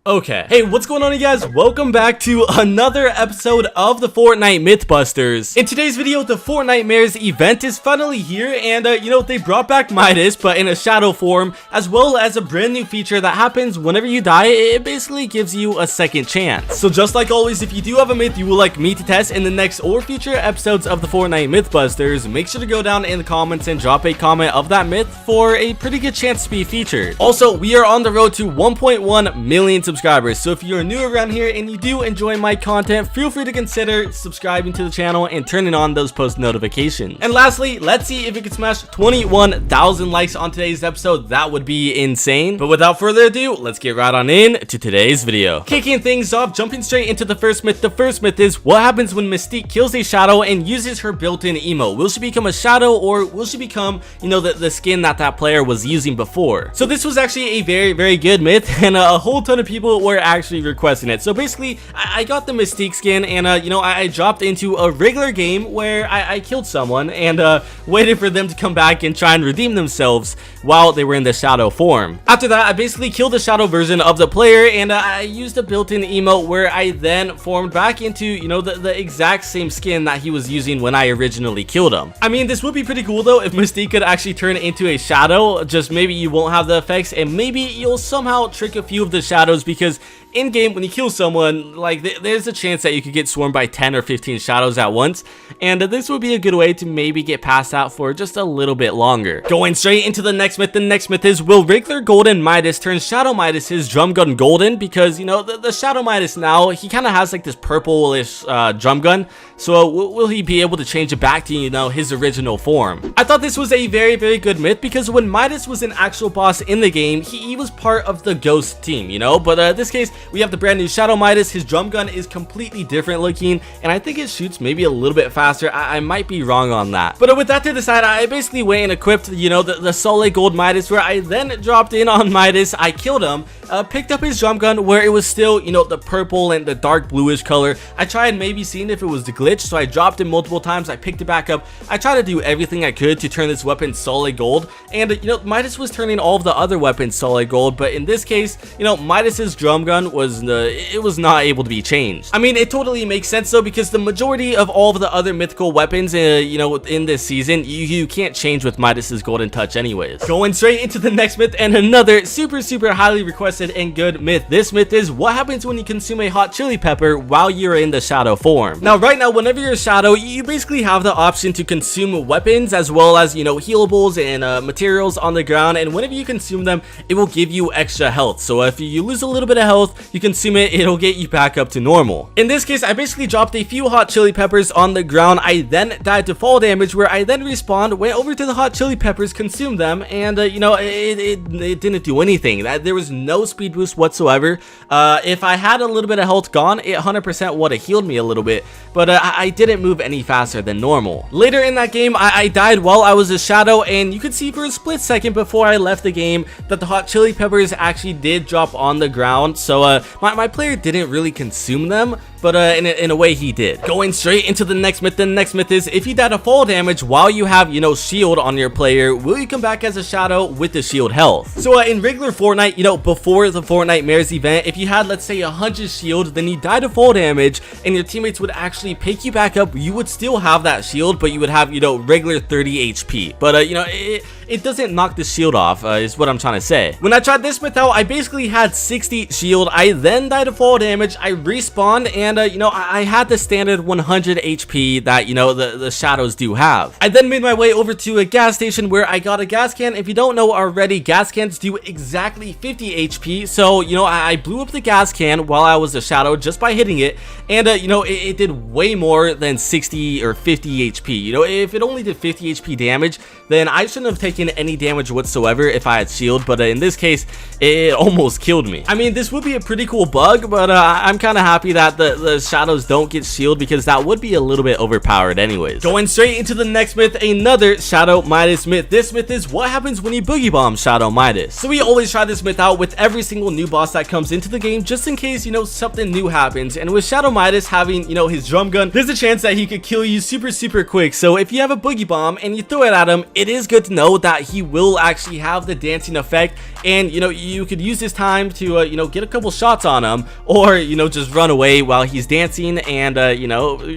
Okay. Hey, what's going on, you guys? Welcome back to another episode of the Fortnite Mythbusters. In today's video, the Fortnitemares event is finally here, and they brought back Midas, but in a shadow form, as well as a brand new feature that happens whenever you die. It basically gives you a second chance. So just like always, if you do have a myth you would like me to test in the next or future episodes of the Fortnite Mythbusters, make sure to go down in the comments and drop a comment of that myth for a pretty good chance to be featured. Also, we are on the road to 1.1 million subscribers, so if you're new around here and you do enjoy my content, feel free to consider subscribing to the channel and turning on those post notifications. And lastly, let's see if we can smash 21,000 likes on today's episode. That would be insane. But without further ado, let's get right on in to today's video. Kicking things off, jumping straight into the first myth. The first myth is, what happens when Mystique kills a shadow and uses her built-in emote? Will she become a shadow, or will she become, the skin that player was using before? So this was actually a very good myth, and a whole ton of people were actually requesting it. So basically, I got the Mystique skin, and I dropped into a regular game where I killed someone and waited for them to come back and try and redeem themselves while they were in the shadow form. After that, I basically killed the shadow version of the player, and I used a built-in emote where I then formed back into the exact same skin that he was using when I originally killed him. I mean, this would be pretty cool though if Mystique could actually turn into a shadow. Just maybe you won't have the effects, and maybe you'll somehow trick a few of the shadows, because in game, when you kill someone, there's a chance that you could get swarmed by 10 or 15 shadows at once, and this would be a good way to maybe get past that for just a little bit longer. Going straight into the next myth. The next myth is, will regular golden Midas turn Shadow Midas his drum gun golden? Because the Shadow Midas now, he kind of has like this purplish drum gun, so will he be able to change it back to his original form? I thought this was a very good myth, because when Midas was an actual boss in the game, he was part of the ghost team, but in this case, we have the brand new Shadow Midas. His drum gun is completely different looking, and I think it shoots maybe a little bit faster. I might be wrong on that. But with that to the side, I basically went and equipped, the solid gold Midas, where I then dropped in on Midas. I killed him, picked up his drum gun where it was still, the purple and the dark bluish color. I tried maybe seeing if it was the glitch, so I dropped it multiple times. I picked it back up. I tried to do everything I could to turn this weapon solid gold, and Midas was turning all of the other weapons solid gold, but in this case, Midas's drum gun was not able to be changed. I mean, it totally makes sense though, because the majority of all of the other mythical weapons in this season, you can't change with Midas's golden touch anyways. Going straight into the next myth, and another super highly requested and good myth. This myth is, what happens when you consume a hot chili pepper while you're in the shadow form? Now right now, whenever you're a shadow, you basically have the option to consume weapons as well as healables and materials on the ground, and whenever you consume them, it will give you extra health. So if you lose a little bit of health, you consume it, it'll get you back up to normal. In this case, I basically dropped a few hot chili peppers on the ground. I then died to fall damage, where I then respawned, went over to the hot chili peppers, consumed them, and it didn't do anything. There was no speed boost whatsoever. If I had a little bit of health gone, it 100% would have healed me a little bit, but I didn't move any faster than normal. Later in that game, I died while I was a shadow, and you could see for a split second before I left the game that the hot chili peppers actually did drop on the ground. So my player didn't really consume them, but in a way he did. Going straight into the next myth. The next myth is, if you die to fall damage while you have shield on your player, will you come back as a shadow with the shield health? So in regular Fortnite, before the Fortnitemares event, if you had, let's say, 100 shield, then you die to fall damage and your teammates would actually pick you back up, you would still have that shield, but you would have regular 30 HP. But it doesn't knock the shield off, is what I'm trying to say. When I tried this myth out, I basically had 60 shield. I then died to fall damage. I respawned, and I had the standard 100 HP that the shadows do have. I then made my way over to a gas station where I got a gas can. If you don't know already, gas cans do exactly 50 HP. So I blew up the gas can while I was a shadow just by hitting it, and it did way more than 60 or 50 HP. If it only did 50 HP damage, then I shouldn't have taken any damage whatsoever if I had shield, but in this case, it almost killed me. I mean, this would be a pretty cool bug, but I'm kind of happy that the shadows don't get shield, because that would be a little bit overpowered anyways. Going straight into the next myth, another Shadow Midas myth. This myth is, what happens when you boogie bomb Shadow Midas? So we always try this myth out with every single new boss that comes into the game, just in case something new happens. And with Shadow Midas having his drum gun, there's a chance that he could kill you super quick. So if you have a boogie bomb and you throw it at him, it is good to know that he will actually have the dancing effect, and you could use this time to get a couple shots on him, or just run away while he's dancing and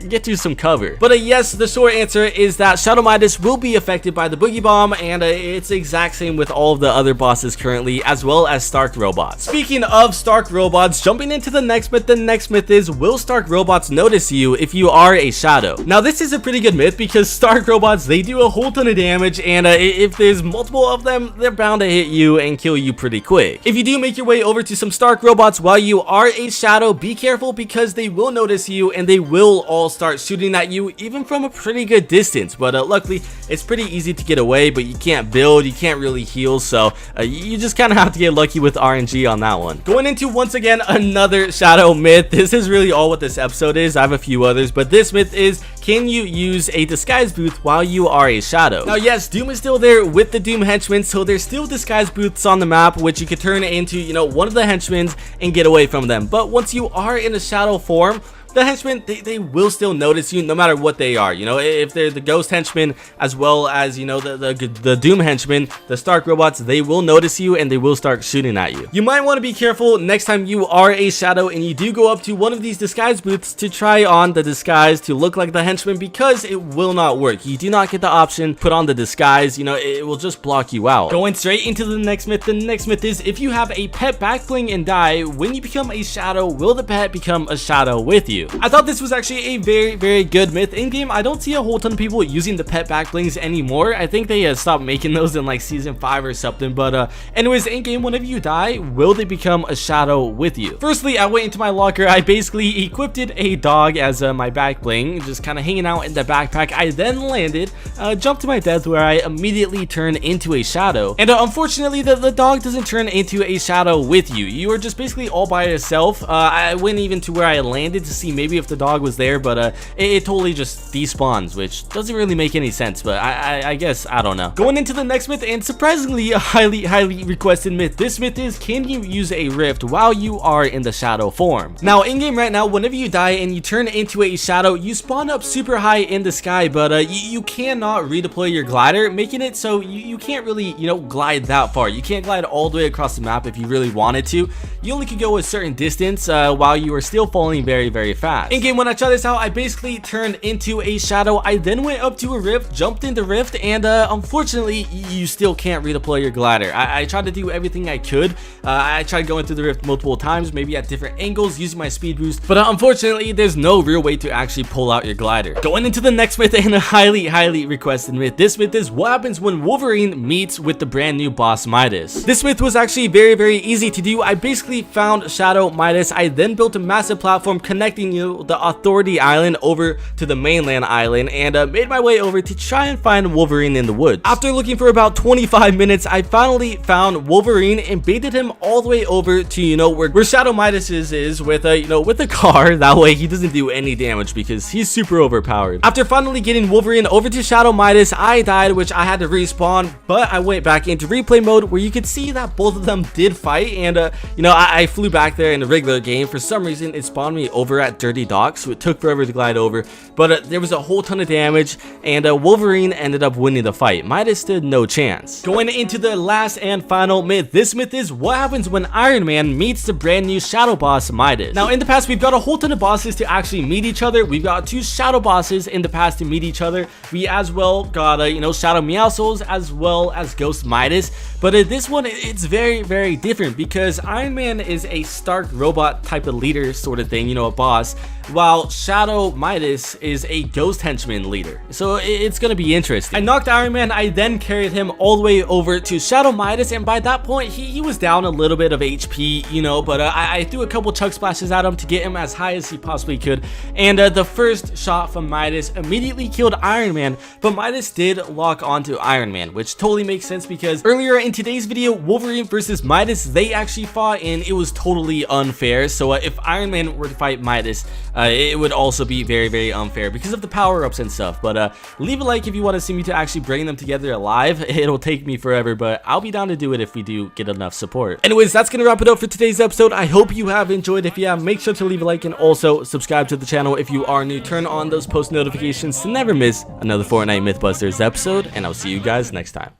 get you some cover. But yes, the short answer is that Shadow Midas will be affected by the boogie bomb, and it's the exact same with all of the other bosses currently, as well as Stark robots. Speaking of Stark robots, jumping into the next myth is, will Stark robots notice you if you are a shadow? Now this is a pretty good myth because Stark robots, they do a whole ton of damage, and if there's multiple of them, they're bound to hit you and kill you pretty quick. If you do make your way over to some Stark robots while you are a shadow, be careful because they will notice you and they will all start shooting at you even from a pretty good distance. But luckily it's pretty easy to get away, but you can't build, you can't really heal, so you just kind of have to get lucky with RNG on that one. Going into, once again, another shadow myth. This is really all what this episode is. I have a few others, but this myth is, can you use a disguise booth while you are a shadow? Now yes, Doom is still there with the Doom henchmen, so there's still disguise booths on the map which you could turn into one of the henchmen and get away from them. But once you are in a shadow form, the henchmen, they will still notice you no matter what they are. If they're the ghost henchmen as well as the Doom henchmen, the Stark robots, they will notice you and they will start shooting at you. You might want to be careful next time you are a shadow and you do go up to one of these disguise booths to try on the disguise to look like the henchman, because it will not work. You do not get the option put on the disguise. It will just block you out. Going straight into the next myth is, if you have a pet back bling and die, when you become a shadow, will the pet become a shadow with you? I thought this was actually a very good myth. In game, I don't see a whole ton of people using the pet back blings anymore. I think they stopped making those in like season 5 or something. But anyways, in game, whenever you die, will they become a shadow with you? Firstly, I went into my locker. I basically equipped a dog as my back bling, just kind of hanging out in the backpack. I then landed, jumped to my death, where I immediately turned into a shadow. And unfortunately, the dog doesn't turn into a shadow with you. You are just basically all by yourself. I went even to where I landed to see maybe if the dog was there, but it totally just despawns, which doesn't really make any sense. But I guess, I don't know. Going into the next myth, and surprisingly a highly requested myth. This myth is, can you use a rift while you are in the shadow form? Now in game right now, whenever you die and you turn into a shadow, you spawn up super high in the sky, but you cannot redeploy your glider, making it so you can't really glide that far. You can't glide all the way across the map if you really wanted to. You only could go a certain distance while you are still falling very fast. In game, when I tried this out, I basically turned into a shadow. I then went up to a rift, jumped in the rift, and unfortunately you still can't redeploy your glider. I tried to do everything I could. I tried going through the rift multiple times, maybe at different angles, using my speed boost, but unfortunately there's no real way to actually pull out your glider. Going into the next myth, and a highly requested myth. This myth is, what happens when Wolverine meets with the brand new boss Midas? This myth was actually very easy to do. I basically found Shadow Midas. I then built a massive platform connecting the Authority Island over to the mainland island, and made my way over to try and find Wolverine in the woods. After looking for about 25 minutes, I finally found Wolverine and baited him all the way over to where Shadow Midas is with a car. That way he doesn't do any damage because he's super overpowered. After finally getting Wolverine over to Shadow Midas, I died, which I had to respawn, but I went back into replay mode where you could see that both of them did fight, and I flew back there in the regular game. For some reason it spawned me over at Dirty Docks, so it took forever to glide over, but there was a whole ton of damage, and Wolverine ended up winning the fight. Midas stood no chance. Going into the last and final myth. This myth is, what happens when Iron Man meets the brand new shadow boss Midas? Now in the past, we've got a whole ton of bosses to actually meet each other. We've got 2 shadow bosses in the past to meet each other. We as well got Shadow Meowscles as well as Ghost Midas, but this one, it's very different because Iron Man is a Stark robot type of leader sort of thing, a boss, while Shadow Midas is a ghost henchman leader. So it's gonna be interesting. I knocked Iron Man. I then carried him all the way over to Shadow Midas, and by that point he was down a little bit of HP, but I threw a couple chug splashes at him to get him as high as he possibly could, and the first shot from Midas immediately killed Iron Man, but Midas did lock onto Iron Man, which totally makes sense because earlier in today's video, Wolverine versus Midas, they actually fought, and it was totally unfair. So if Iron Man were to fight Midas, it would also be very unfair because of the power-ups and stuff. But leave a like if you want to see me to actually bring them together alive. It'll take me forever, but I'll be down to do it if we do get enough support. Anyways, that's gonna wrap it up for today's episode. I hope you have enjoyed. If you have, make sure to leave a like and also subscribe to the channel if you are new. Turn on those post notifications to never miss another Fortnite Mythbusters episode, and I'll see you guys next time.